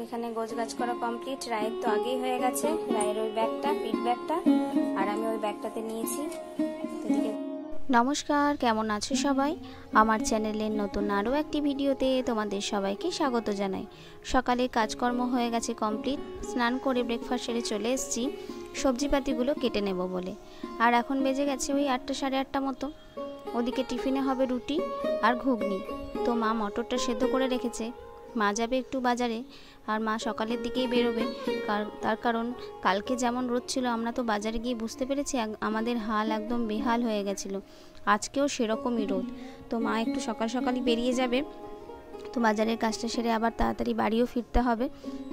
এখানে গোছগাছ করা কমপ্লিট। রায়ের তো আগেই হয়ে গেছে, রায়ের ওই ব্যাগটা, পিঠ ব্যাগটা, আর আমি ওই ব্যাগটাতে নিয়েছি। নমস্কার, কেমন আছো সবাই? আমার চ্যানেলের নতুন আরও একটি ভিডিওতে তোমাদের সবাইকে স্বাগত জানাই। সকালে কাজকর্ম হয়ে গেছে কমপ্লিট, স্নান করে ব্রেকফাস্ট সেরে চলে এসেছি সবজিপাতিগুলো কেটে নেব বলে। আর এখন বেজে গেছে ওই 8টা সাড়ে 8টা মতো। ওদিকে টিফিনে হবে রুটি আর ঘুগনি। তো মা মটরটা সেদ্ধ করে রেখেছে। মা যাবে একটু বাজারে, আর মা সকালের দিকেই বেরোবে, তার কারণ কালকে যেমন রোদ ছিল আমরা তো বাজারে গিয়ে বুঝতে পেরেছি আমাদের হাল একদম বেহাল হয়ে গেছিলো। আজকেও সেরকমই রোদ। তো মা একটু সকাল সকালই বেরিয়ে যাবে, তো বাজারের কাজটা সেরে আবার তাড়াতাড়ি বাড়িও ফিরতে হবে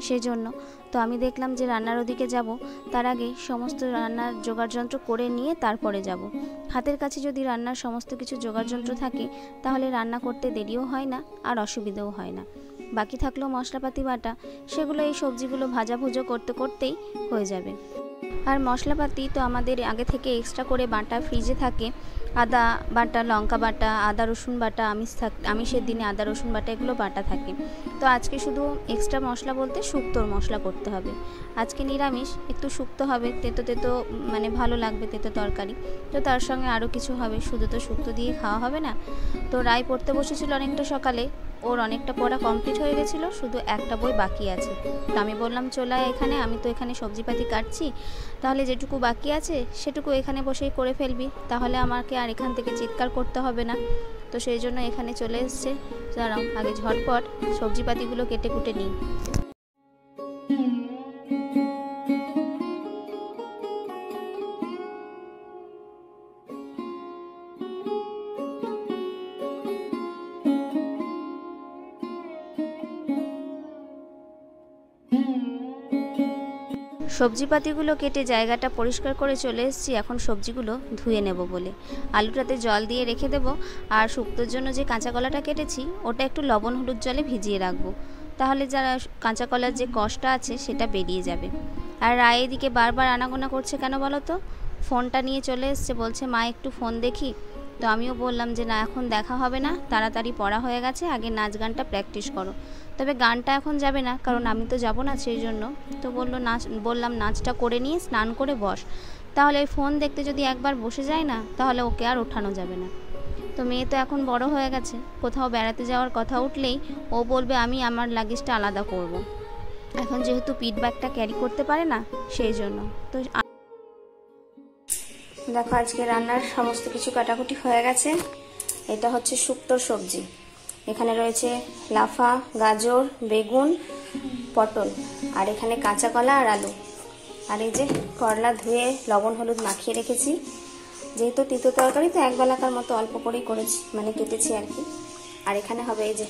সেজন্য। তো আমি দেখলাম যে রান্নার ওদিকে যাব, তার আগে সমস্ত রান্নার জোগাড়যন্ত্র করে নিয়ে তারপরে যাব। হাতের কাছে যদি রান্নার সমস্ত কিছু জোগাড়যন্ত্র থাকে তাহলে রান্না করতে দেরিও হয় না আর অসুবিধাও হয় না। বাকি থাকলেও মশলাপাতি বাটা, সেগুলো এই সবজিগুলো ভাজাভুজো করতে করতেই হয়ে যাবে। আর মশলাপাতি তো আমাদের আগে থেকে এক্সট্রা করে বাটা ফ্রিজে থাকে। আদা বাটা, লঙ্কা বাটা, আদা রসুন বাটা, আমিষের দিনে আদা রসুন বাটা, এগুলো বাটা থাকে। তো আজকে শুধু এক্সট্রা মশলা বলতে শুক্তোর মশলা করতে হবে। আজকে নিরামিষ, একটু শুক্তো হবে, তেতো তেতো মানে ভালো লাগবে, তেতো তরকারি। তো তার সঙ্গে আরও কিছু হবে, শুধু তো শুক্তো দিয়ে খাওয়া হবে না। তো রায় পড়তে বসেছিল অনেকটা সকালে, ওর অনেকটা পড়া কমপ্লিট হয়ে গেছিলো, শুধু একটা বই বাকি আছে। তো আমি বললাম চলে আয় এখানে, আমি তো এখানে সবজিপাতি কাটছি, তাহলে যেটুকু বাকি আছে সেটুকু এখানে বসেই করে ফেলবি, তাহলে আমাকে আর এখান থেকে চিৎকার করতে হবে না। তো সেই জন্য এখানে চলে এসছে। দাঁড়াও আগে ঝটপট সবজিপাতিগুলো কেটে কুটে নিই। সবজিপাতিগুলো কেটে জায়গাটা পরিষ্কার করে চলে এসেছি। এখন সবজিগুলো ধুয়ে নেব বলে আলুটাতে জল দিয়ে রেখে দেব। আর শুক্তোর জন্য যে কাঁচা কলাটা কেটেছি ওটা একটু লবণ হলুদ জলে ভিজিয়ে রাখবো, তাহলে যারা কাঁচা কলার যে কষটা আছে সেটা বেরিয়ে যাবে। আর রায় এদিকে বারবার আনাগোনা করছে কেন বলো তো, ফোনটা নিয়ে চলে এসছে, বলছে মা একটু ফোন দেখি। তো আমিও বললাম যে না, এখন দেখা হবে না, তাড়াতাড়ি পড়া হয়ে গেছে, আগে নাচ গানটা প্র্যাকটিস করো। তবে গানটা এখন যাবে না, কারণ আমি তো যাব না সেই জন্য। তো বললাম নাচটা করে নিয়ে স্নান করে বস, তাহলে ওই ফোন দেখতে যদি একবার বসে যায় না তাহলে ওকে আর ওঠানো যাবে না। তো মেয়ে তো এখন বড় হয়ে গেছে, কোথাও বেড়াতে যাওয়ার কথা উঠলেই ও বলবে আমি আমার লাগেজটা আলাদা করব। এখন যেহেতু পিঠ ব্যাগটা ক্যারি করতে পারে না সেই জন্য। তো দেখো আজকে রান্নার সমস্ত কিছু কাটাকুটি হয়ে গেছে। এটা হচ্ছে শুক্তোর সবজি। এখানে রয়েছে লাফা, গাজর, বেগুন, পটল, আর এখানে কাঁচা কলা আর আলু। আর এই যে করলা ধুয়ে লবণ হলুদ মাখিয়ে রেখেছি। যেহেতু তিতো তরকারি তো একবেলাকার মতো অল্প করেই করেছি, মানে কেটেছি আর কি। আর এখানে হবে এই যে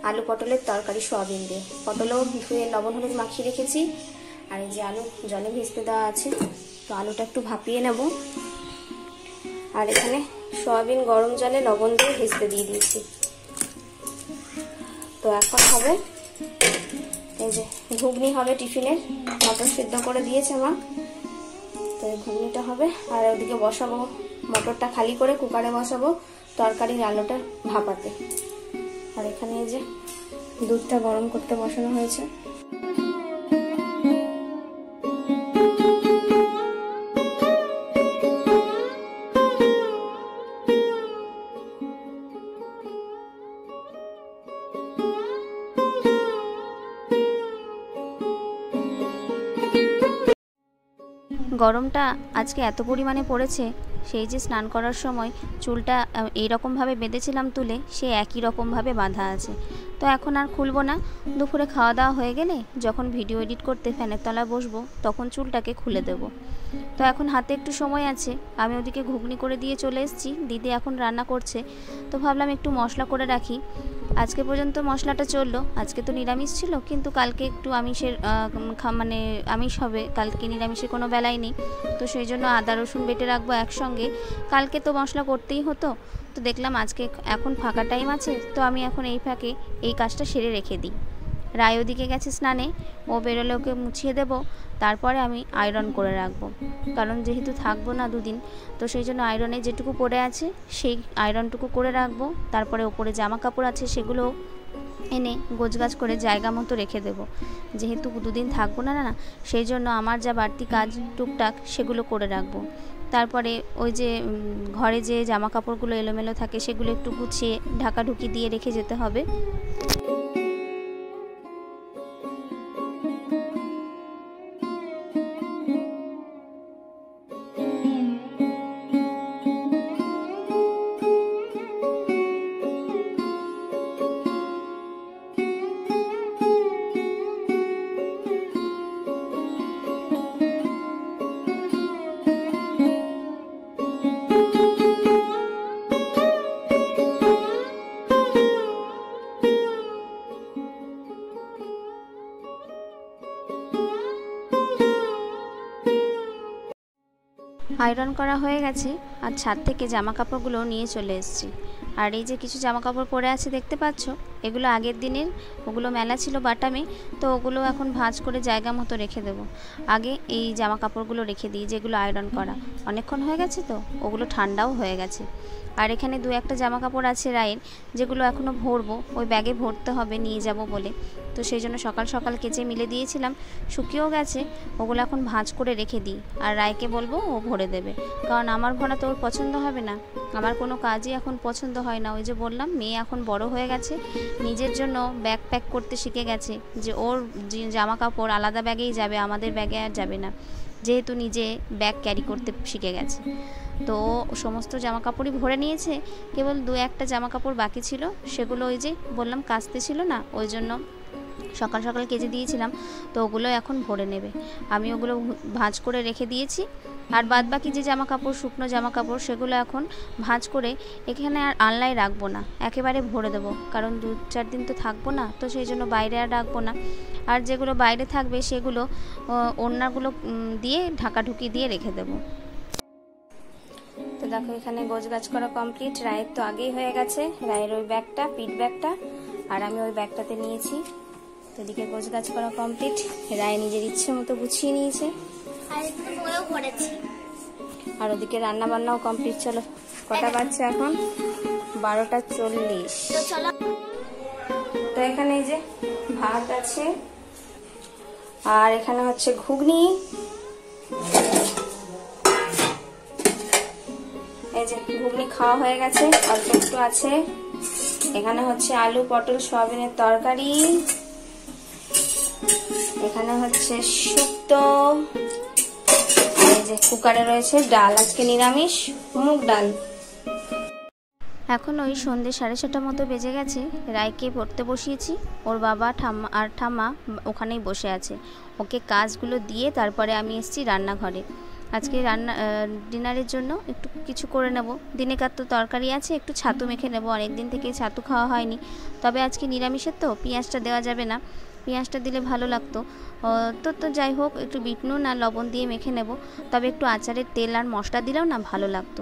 আলু পটলের তরকারি সোয়াবিন দিয়ে। পটলও ধুয়ে লবণ হলুদ মাখিয়ে রেখেছি। আর এই যে আলু জলে ভিজতে দেওয়া আছে, তো আলুটা একটু ভাপিয়ে নেব। আর এখানে সোয়াবিন গরম জলে লবণ দিয়ে ভিজতে দিয়ে দিয়েছি। তো এখন হবে এই যে ঘুগনি হবে টিফিনের, মটর সিদ্ধ করে দিয়েছে মা, তো এই ঘুগনিটা হবে। আর ওদিকে বসাবো মটরটা খালি করে কুকারে বসাবো তরকারির আলুটা ভাপাতে। আর এখানে এই যে দুধটা গরম করতে বসানো হয়েছে। গরমটা আজকে এত পরিমাণে পড়েছে, সেই যে স্নান করার সময় চুলটা এইরকমভাবে বেঁধেছিলাম তুলে, সে একই রকমভাবে বাঁধা আছে। তো এখন আর খুলবো না, দুপুরে খাওয়া দাওয়া হয়ে গেলে যখন ভিডিও এডিট করতে ফ্যানের তলায় বসবো তখন চুলটাকে খুলে দেব। তো এখন হাতে একটু সময় আছে, আমি ওদিকে ঘুগনি করে দিয়ে চলে এসেছি। দিদি এখন রান্না করছে, তো ভাবলাম একটু মশলা করে রাখি। আজকে পর্যন্ত মশলাটা চললো, আজকে তো নিরামিষ ছিল, কিন্তু কালকে একটু আমিষের মানে আমিষ হবে, কালকে নিরামিষের কোনো বেলাই নেই। তো সেই জন্য আদা রসুন বেটে রাখবো একসঙ্গে, কালকে তো মশলা করতেই হতো। তো দেখলাম আজকে এখন ফাঁকা টাইম আছে, তো আমি এখন এই ফাঁকে এই কাজটা সেরে রেখে দিই। রায় ওদিকে গেছে স্নানে, ও বেরোলে ওকে মুছিয়ে দেব, তারপরে আমি আয়রন করে রাখবো, কারণ যেহেতু থাকবো না দুদিন, তো সেই জন্য আয়রনে যেটুকু পড়ে আছে সেই আয়রনটুকু করে রাখবো। তারপরে ওপরে জামা কাপড় আছে সেগুলো এনে গোছগাছ করে জায়গা মতো রেখে দেব। যেহেতু দুদিন থাকবো না না, সেই জন্য আমার যা বাড়তি কাজ টুকটাক সেগুলো করে রাখবো। তারপরে ওই যে ঘরে যে জামা কাপড়গুলো এলোমেলো থাকে সেগুলো একটু গুছিয়ে ঢাকাঢুকি দিয়ে রেখে যেতে হবে। আয়রন করা হয়ে গেছে আর ছাদ থেকে জামা কাপড়গুলো নিয়ে চলে এসেছি। আর এই যে কিছু জামা কাপড় পরে আছে দেখতে পাচ্ছ, এগুলো আগের দিনের, ওগুলো মেলা ছিল বাটামে, তো ওগুলো এখন ভাঁজ করে জায়গা মতো রেখে দেব। আগে এই জামা কাপড়গুলো রেখে দিই যেগুলো আয়রন করা, অনেকক্ষণ হয়ে গেছে তো ওগুলো ঠান্ডাও হয়ে গেছে। আর এখানে দু একটা জামা কাপড় আছে রায়ের, যেগুলো এখনও ভরবো, ওই ব্যাগে ভরতে হবে নিয়ে যাব বলে, তো সেই জন্য সকাল সকাল কেচে মিলে দিয়েছিলাম, শুকিয়েও গেছে। ওগুলো এখন ভাঁজ করে রেখে দিই, আর রায়কে বলবো ও ভরে দেবে, কারণ আমার ভরা তো ওর পছন্দ হবে না। আমার কোনো কাজই এখন পছন্দ হয় না, ওই যে বললাম মেয়ে এখন বড় হয়ে গেছে, নিজের জন্য ব্যাগ প্যাক করতে শিখে গেছে, যে ওর জামা কাপড় আলাদা ব্যাগেই যাবে, আমাদের ব্যাগে আর যাবে না, যেহেতু নিজে ব্যাগ ক্যারি করতে শিখে গেছে। তো সমস্ত জামা কাপড়ই ভরে নিয়েছে, কেবল দু একটা জামা কাপড় বাকি ছিল, সেগুলো ওই যে বললাম কাচতে ছিল না, ওই জন্য সকাল সকাল কেচে দিয়েছিলাম, তো ওগুলো এখন ভরে নেবে। আমি ওগুলো ভাঁজ করে রেখে দিয়েছি। আর বাদ বাকি যে জামা কাপড়, শুকনো জামা কাপড়, সেগুলো এখন ভাঁজ করে এখানে আর আনলায় রাখবো না, একেবারে ভরে দেবো, কারণ 2-4 দিন তো থাকবো না, তো সেই জন্য বাইরে আর রাখবো না। আর যেগুলো বাইরে থাকবে সেগুলো ওড়নাগুলো দিয়ে ঢাকাঢুকি দিয়ে রেখে দেবো। তো দেখো এখানে গোছগাছ করা কমপ্লিট। রায়ের তো আগেই হয়ে গেছে, রায়ের ওই ব্যাগটা, পিঠ ব্যাগটা, আর আমি ওই ব্যাগটাতে নিয়েছি। তো এদিকে গোছগাছ করা কমপ্লিট, রায় নিজের ইচ্ছে মতো গুছিয়ে নিয়েছে, আর ওদিকে রান্না বান্নাও কমপ্লিট। চলো, কটা বাজছে এখন? 12:40। তো এখানে এই যে ভাত আছে, আর এখানে হচ্ছে ঘুগনি, এই যে ঘুগনি খাওয়া হয়ে গেছে, অল্প একটু আছে। এখানে হচ্ছে আলু পটল সয়াবিনের তরকারি, এখানে হচ্ছে শুক্তো, এই যে কুকারে রয়েছে ডাল, আজকে নিরামিষ মুগ ডাল। এখন ওই সন্ধ্যে 6:30 মতো বেজে গেছে, রায়কে পড়তে বসিয়েছি, ওর বাবা ঠাম্মা ওখানেই বসে আছে। ওকে কাজগুলো দিয়ে তারপরে আমি এসেছি রান্নাঘরে। আজকে ডিনারের জন্য একটু কিছু করে নেব। দিনেকার তো তরকারি আছে, একটু ছাতু মেখে নেব, অনেকদিন থেকে ছাতু খাওয়া হয়নি। তবে আজকে নিরামিষের তো পেঁয়াজটা দেওয়া যাবে না, পেঁয়াজটা দিলে ভালো লাগতো, তো যাই হোক একটু বিট নুন আর লবণ দিয়ে মেখে নেব। তবে একটু আচারের তেল আর মশলা দিলেও না ভালো লাগতো,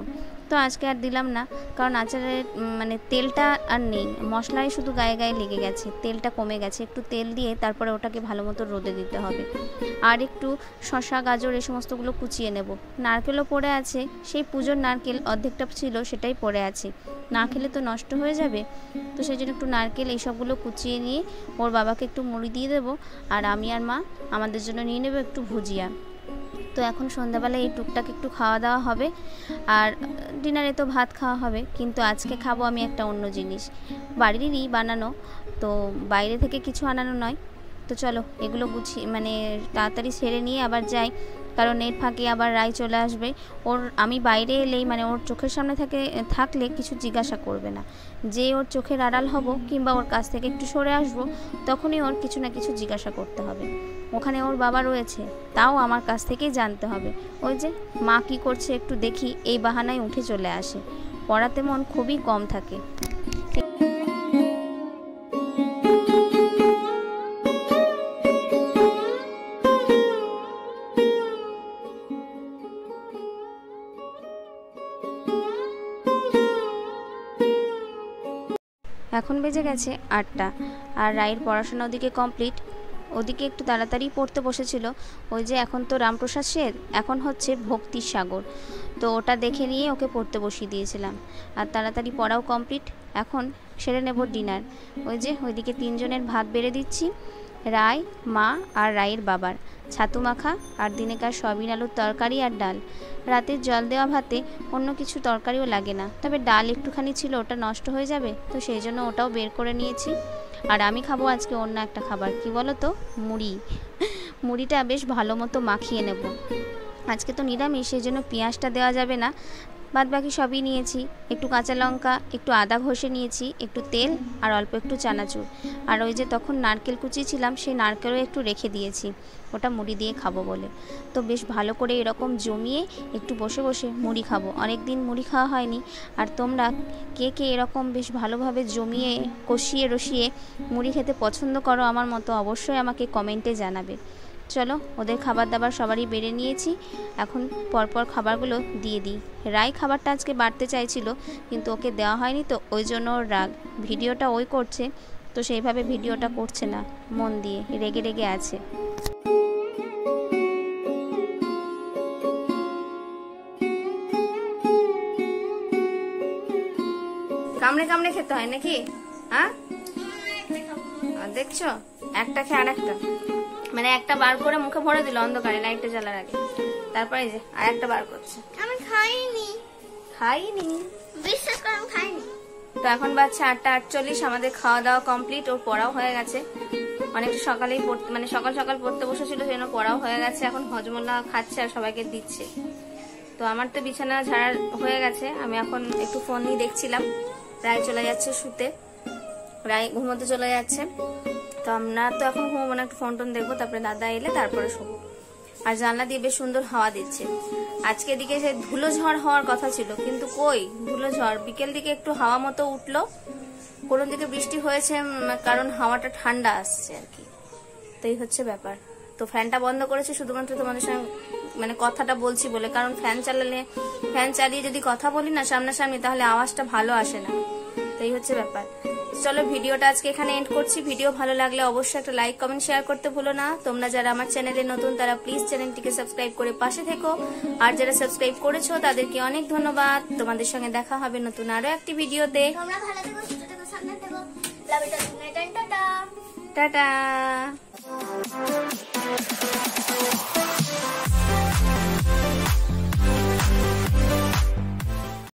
তো আজকে আর দিলাম না, কারণ আচারের মানে তেলটা আর নেই, মশলাই শুধু গায়ে গায়ে লেগে গেছে, তেলটা কমে গেছে। একটু তেল দিয়ে তারপরে ওটাকে ভালো মতো রোদে দিতে হবে। আর একটু শসা গাজর এই সমস্তগুলো কুচিয়ে নেব। নারকেলও পড়ে আছে, সেই পুজোর নারকেল অর্ধেকটা ছিল, সেটাই পড়ে আছে, না খেলে তো নষ্ট হয়ে যাবে, তো সেই জন্য একটু নারকেল এইসবগুলো কুচিয়ে নিয়ে ওর বাবাকে একটু মুড়ি দিয়ে দেবো, আর আমি আর মা আমাদের জন্য নিয়ে নেব একটু ভুজিয়া। তো এখন সন্ধ্যাবেলায় এই টুকটাক একটু খাওয়া দাওয়া হবে, আর ডিনারে তো ভাত খাওয়া হবে, কিন্তু আজকে খাবো আমি একটা অন্য জিনিস, বাড়িরই বানানো, তো বাইরে থেকে কিছু আনানো নয়। তো চলো এগুলো গুছিয়ে মানে তাড়াতাড়ি সেরে নিয়ে আবার যাই, কারণ এর ফাঁকে আবার রায় চলে আসবে। আমি বাইরে এলেই মানে ওর চোখের সামনে থাকলে কিছু জিজ্ঞাসা করবে না, যে ওর চোখের আড়াল হব কিংবা ওর কাছ থেকে একটু সরে আসবো, তখনই ওর কিছু না কিছু জিজ্ঞাসা করতে হবে। ওখানে ওর বাবা রয়েছে, তাও আমার কাছ থেকেই জানতে হবে। ওই যে মা কি করছে একটু দেখি, এই বাহানায় উঠে চলে আসে। পড়াতে মন খুবই কম থাকে। এখন বেজে গেছে 8টা, আর রায়ের পড়াশোনা ওদিকে কমপ্লিট, ওদিকে একটু তাড়াতাড়ি পড়তে বসেছিল। ওই যে এখন তো রামপ্রসাদ শের, এখন হচ্ছে ভক্তির সাগর, তো ওটা দেখে নিয়ে ওকে পড়তে বসিয়ে দিয়েছিলাম, আর তাড়াতাড়ি পড়াও কমপ্লিট। এখন সেরে নেব ডিনার। ওই যে ওইদিকে 3 জনের ভাত বেড়ে দিচ্ছি, রায়, মা আর রায়ের বাবার, ছাতু মাখা আর দিনেকার সয়াবিন আলুর তরকারি আর ডাল। রাতের জল দেওয়া ভাতে অন্য কিছু তরকারিও লাগে না, তবে ডাল একটুখানি ছিল, ওটা নষ্ট হয়ে যাবে, তো সেই জন্য ওটাও বের করে নিয়েছি। আর আমি খাবো আজকে অন্য একটা খাবার, কি বলো তো, মুড়ি। মুড়িটা বেশ ভালো মতো মাখিয়ে নেব। আজকে তো নিরামিষ, সেই জন্য পেঁয়াজটা দেওয়া যাবে না, বাদ বাকি সবই নিয়েছি। একটু কাঁচা লঙ্কা, একটু আদা ঘষে নিয়েছি, একটু তেল আর অল্প একটু চানাচুর। আর ওই যে তখন নারকেল কুচিয়েছিলাম, সেই নারকেলও একটু রেখে দিয়েছি, ওটা মুড়ি দিয়ে খাবো বলে। তো বেশ ভালো করে এরকম জমিয়ে একটু বসে বসে মুড়ি খাবো, অনেক দিন মুড়ি খাওয়া হয়নি। আর তোমরা কে কে এরকম বেশ ভালোভাবে জমিয়ে কষিয়ে রসিয়ে মুড়ি খেতে পছন্দ করো আমার মতো, অবশ্যই আমাকে কমেন্টে জানাবে। চলো, ওদের খাবার দাবার সবারই বেড়ে নিয়েছি, এখন পরপর খাবারগুলো দিয়ে দিই। রায় খাবারটা আজকে বাড়তে চাইছিল, কিন্তু ওকে দেওয়া হয়নি, তো ওই জন্য ওর রাগ। ভিডিওটা ওই করছে, তো সেইভাবে ভিডিওটা করছে না মন দিয়ে, রেগে রেগে আছে। কামড়ে কামড়ে খেতে হয় নাকি? হ্যাঁ, দেখছো, একটা খেয়ে আর একটা, মানে একটা বার করে মুখে ভরে দিল অন্ধকারে লাইটটা জ্বালার আগে, তারপরে যে আর একটা বার করছে। আমি খাইনি, বিশ্বাস করো খাইনি। তো এখন বাচ্চা 8:48, আমাদের খাওয়া দাওয়া কমপ্লিট, ওর পড়াও হয়ে গেছে। অনেকটা সকালেই পড়তে, মানে সকাল সকাল পড়তে বসেছিল, সেই জন্য পড়াও হয়ে গেছে। এখন হজমোল্লা খাচ্ছে আর সবাইকে দিচ্ছে। তো আমার তো বিছানা ঝাড়া হয়ে গেছে, আমি এখন একটু ফোন নিয়ে দেখছিলাম। রায় চলে যাচ্ছে শুতে, রায় ঘুমোতে চলে যাচ্ছে, তো আমরা তো এখন ঘুমবো না, একটু ফোন টোন দেখবো, তারপরে দাদা এলে তারপরে শোবো। আর জানলা দিয়ে বেশ সুন্দর হাওয়া দিচ্ছে। আজকে এদিকে যে ধুলো ঝড় হওয়ার কথা ছিল, কিন্তু কই ধুলো ঝড়, বিকেল দিকে একটু হাওয়া মতো উঠলো, কোনো দিকে বৃষ্টি হয়েছে, কারণ হাওয়াটা ঠান্ডা আসছে আর কি, তো এই হচ্ছে ব্যাপার। তো ফ্যানটা বন্ধ করেছি শুধুমাত্র তোমাদের সঙ্গে মানে কথাটা বলছি বলে, কারণ ফ্যান চালিয়ে যদি কথা বলি না সামনাসামনি, তাহলে আওয়াজটা ভালো আসে না, তো এই হচ্ছে ব্যাপার। চলো, ভিডিওটা আজকে এখানে এন্ড করছি। ভিডিও ভালো লাগলে অবশ্যই একটা লাইক, কমেন্ট, শেয়ার করতে ভুলো না। তোমরা যারা আমার চ্যানেলে নতুন, তারা প্লিজ চ্যানেলটিকে সাবস্ক্রাইব করে পাশে থেকো, আর যারা সাবস্ক্রাইব করেছো তাদেরকে অনেক ধন্যবাদ। তোমাদের সঙ্গে দেখা হবে নতুন আরো একটি ভিডিওতে। তোমরা ভালো থেকো, সুস্থ থেকো, সাবধানে থেকো। Love you, tata tata.